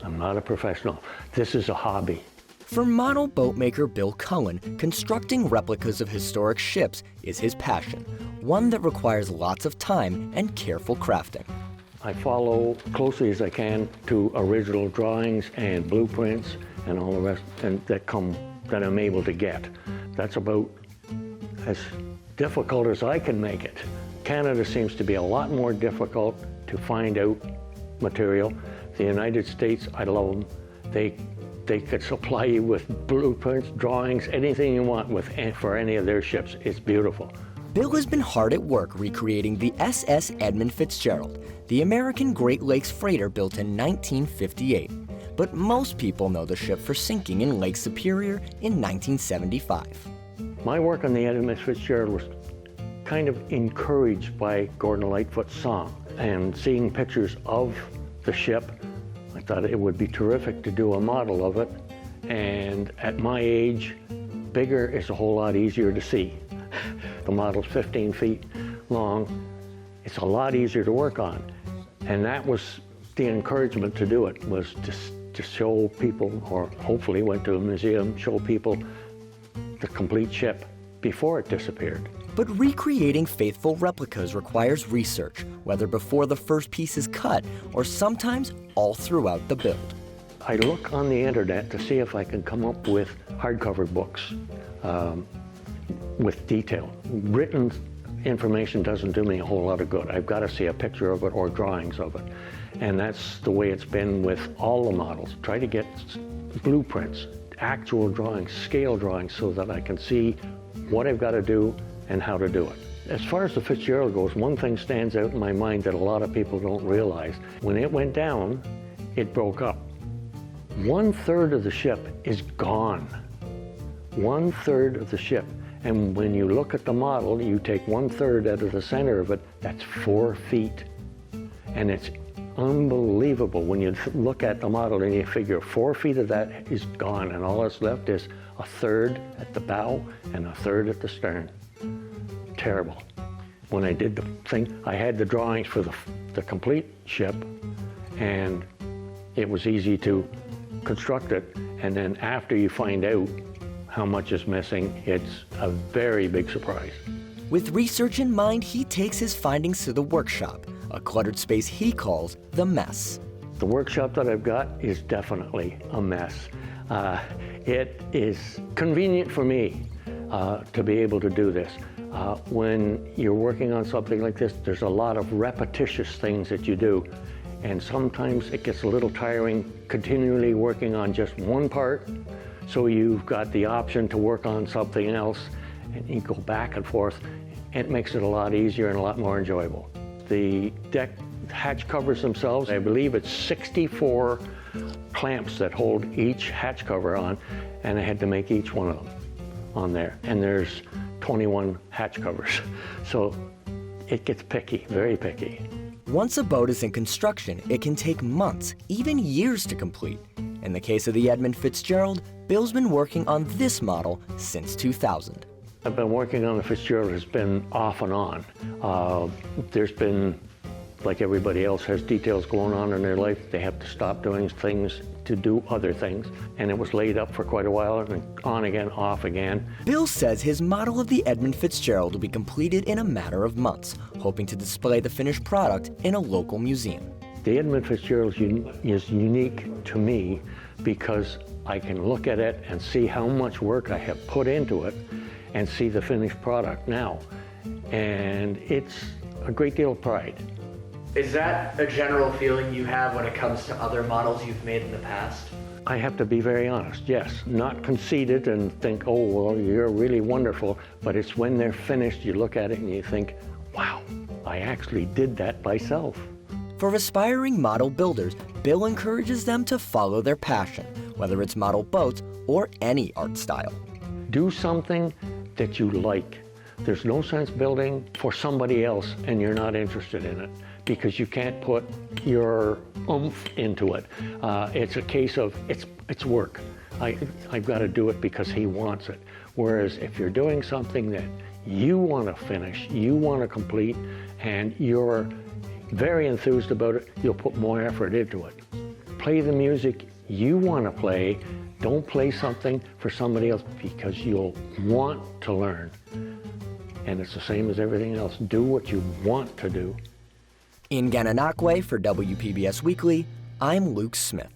I'm not a professional. This is a hobby. For model boatmaker Bill Cullen, constructing replicas of historic ships is his passion, one that requires lots of time and careful crafting. I follow closely as I can to original drawings and blueprints and all the rest that I'm able to get. That's about as difficult as I can make it. Canada seems to be a lot more difficult to find out material. The United States, I love them. They could supply you with blueprints, drawings, anything you want for any of their ships. It's beautiful. Bill has been hard at work recreating the SS Edmund Fitzgerald, the American Great Lakes freighter built in 1958. But most people know the ship for sinking in Lake Superior in 1975. My work on the Edmund Fitzgerald was kind of encouraged by Gordon Lightfoot's song. And seeing pictures of the ship, I thought it would be terrific to do a model of it. And at my age, bigger is a whole lot easier to see. The model's 15 feet long. It's a lot easier to work on. And that was the encouragement to do it, was to show people, or hopefully went to a museum, show people the complete ship before it disappeared. But recreating faithful replicas requires research, whether before the first piece is cut or sometimes all throughout the build. I look on the internet to see if I can come up with hardcover books with detail. Written information doesn't do me a whole lot of good. I've got to see a picture of it or drawings of it. And that's the way it's been with all the models. Try to get blueprints, actual drawings, scale drawings, so that I can see what I've got to do and how to do it. As far as the Fitzgerald goes, one thing stands out in my mind that a lot of people don't realize. When it went down, it broke up. 1/3 of the ship is gone. 1/3 of the ship. And when you look at the model, you take 1/3 out of the center of it, that's 4 feet. And it's unbelievable when you look at the model and you figure 4 feet of that is gone, and all that's left is 1/3 at the bow and 1/3 at the stern. Terrible. When I did the thing, I had the drawings for the complete ship, and it was easy to construct it. And then after you find out how much is missing, it's a very big surprise. With research in mind, he takes his findings to the workshop, a cluttered space he calls the mess. The workshop that I've got is definitely a mess. It is convenient for me to be able to do this. When you're working on something like this, there's a lot of repetitious things that you do. And sometimes it gets a little tiring continually working on just one part. So you've got the option to work on something else, and you go back and forth. It makes it a lot easier and a lot more enjoyable. The deck hatch covers themselves, I believe it's 64 clamps that hold each hatch cover on, and I had to make each one of them on there. And there's 21 hatch covers. So it gets picky, very picky. Once a boat is in construction, it can take months, even years to complete. In the case of the Edmund Fitzgerald, Bill's been working on this model since 2000. I've been working on the Fitzgerald, has been off and on. There's been, like everybody else has details going on in their life, they have to stop doing things to do other things. And it was laid up for quite a while, and on again, off again. Bill says his model of the Edmund Fitzgerald will be completed in a matter of months, hoping to display the finished product in a local museum. The Edmund Fitzgerald is unique to me because I can look at it and see how much work I have put into it and see the finished product now. And it's a great deal of pride. Is that a general feeling you have when it comes to other models you've made in the past? I have to be very honest, yes. Not conceited and think, oh, well, you're really wonderful, but it's when they're finished, you look at it and you think, wow, I actually did that myself. For aspiring model builders, Bill encourages them to follow their passion, whether it's model boats or any art style. Do something that you like. There's no sense building for somebody else and you're not interested in it, because you can't put your oomph into it. It's a case of, it's work. I've got to do it because he wants it. Whereas if you're doing something that you want to finish, you want to complete, and you're very enthused about it, you'll put more effort into it. Play the music you want to play. Don't play something for somebody else because you'll want to learn. And it's the same as everything else. Do what you want to do. In Gananoque for WPBS Weekly, I'm Luke Smith.